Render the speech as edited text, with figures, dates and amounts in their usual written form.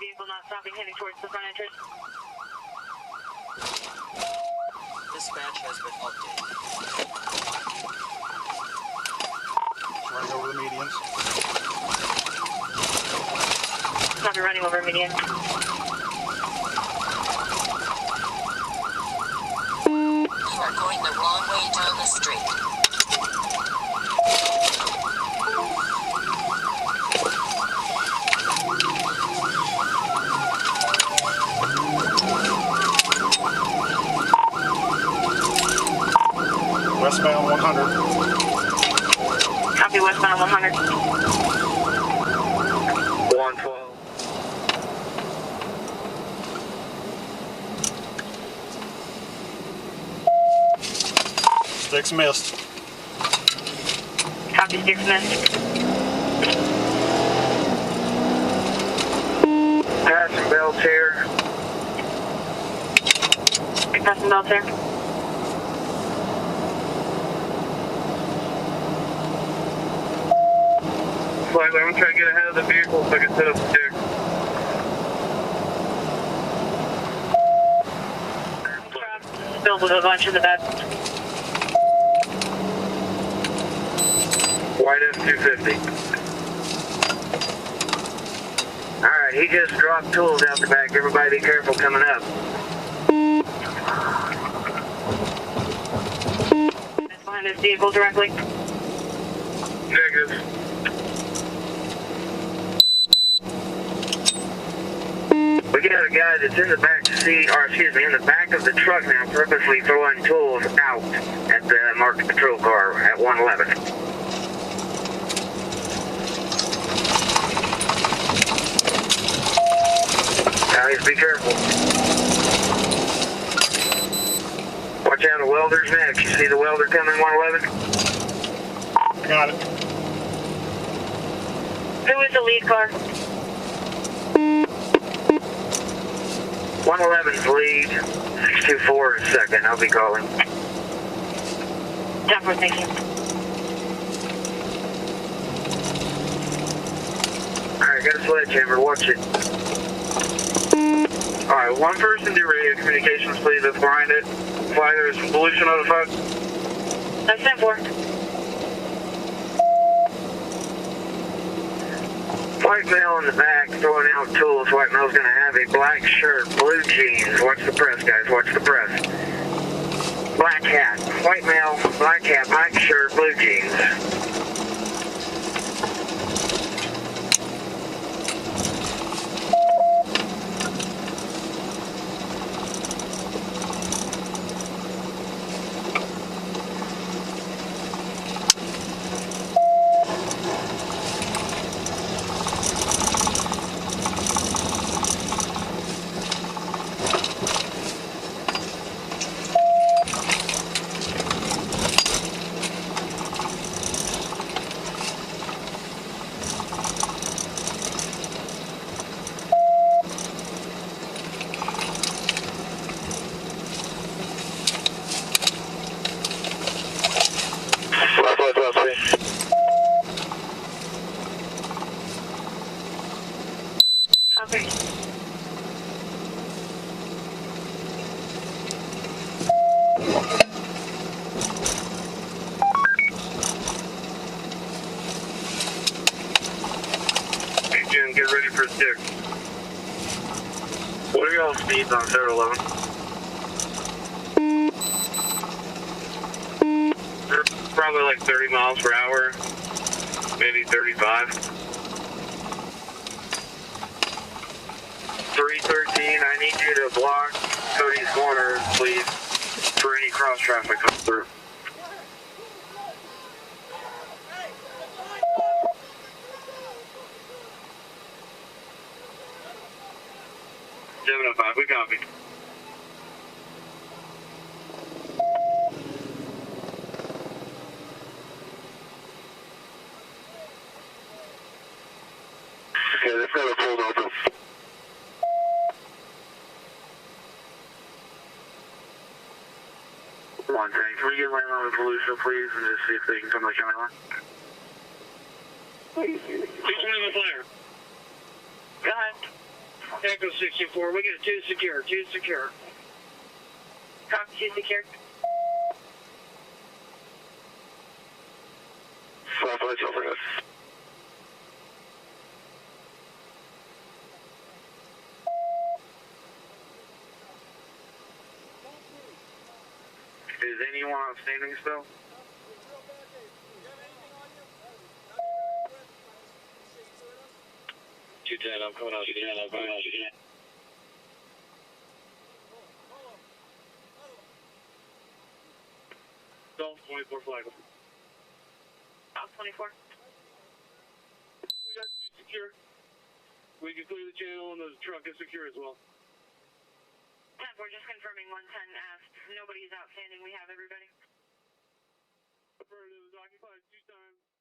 vehicle not stopping, heading towards the front entrance. Dispatch has been updated. Running over the medians. Copy, running over median. You are going the wrong way down the street. Westbound 100. Copy, westbound 100. 112. Sticks missed. Copy, sticks missed. Passing belts here. Passing belts here. Slightly, I'm gonna try to get ahead of the vehicle so I can set up the stick. Filled with a bunch in the back. White F-250. Alright, he just dropped tools out the back. Everybody be careful coming up. That's behind this vehicle directly. Negative. We got a guy that's in the back seat, or excuse me, in the back of the truck now, purposely throwing tools out at the marked patrol car at 111. Guys, be careful. Watch out, the welder's next. You see the welder coming 111? Got it. Who is the lead car? 111's lead, 624 is second. I'll be calling. Downward, thank you. Alright, got a sledgehammer. Watch it. Alright, one person do radio communications, please. That's behind it. Fly, there's pollution notified. That's 10-4. White male in the back throwing out tools. White male's going to have a black shirt, blue jeans. Watch the press, guys. Watch the press. Black hat. White male, black hat, black shirt, blue jeans. Okay. Hey, Jim, get ready for a stick. What are y'all speeds on 711? They're probably like 30 miles per hour, maybe 35. 313, I need you to block Cody's corner, please, for any cross traffic comes through. 705, we copy. Okay, this guy pulled over. One thing, can we get lane on the pollution, please, and just see if they can come to the county line? Please, only the flare. Go ahead. Echo 64, we get 2 secure, 2 secure. Copy 2 secure. Southwest over us. Is anyone outstanding still? 210, I'm coming out. 210, I'm coming out. 210. Don't 24 flag. South 24. We got 2 secure. We can clear the channel and the truck is secure as well. 10, we're just confirming 110 asked. Nobody's outstanding. We have everybody. Affirmative is occupied 2 times.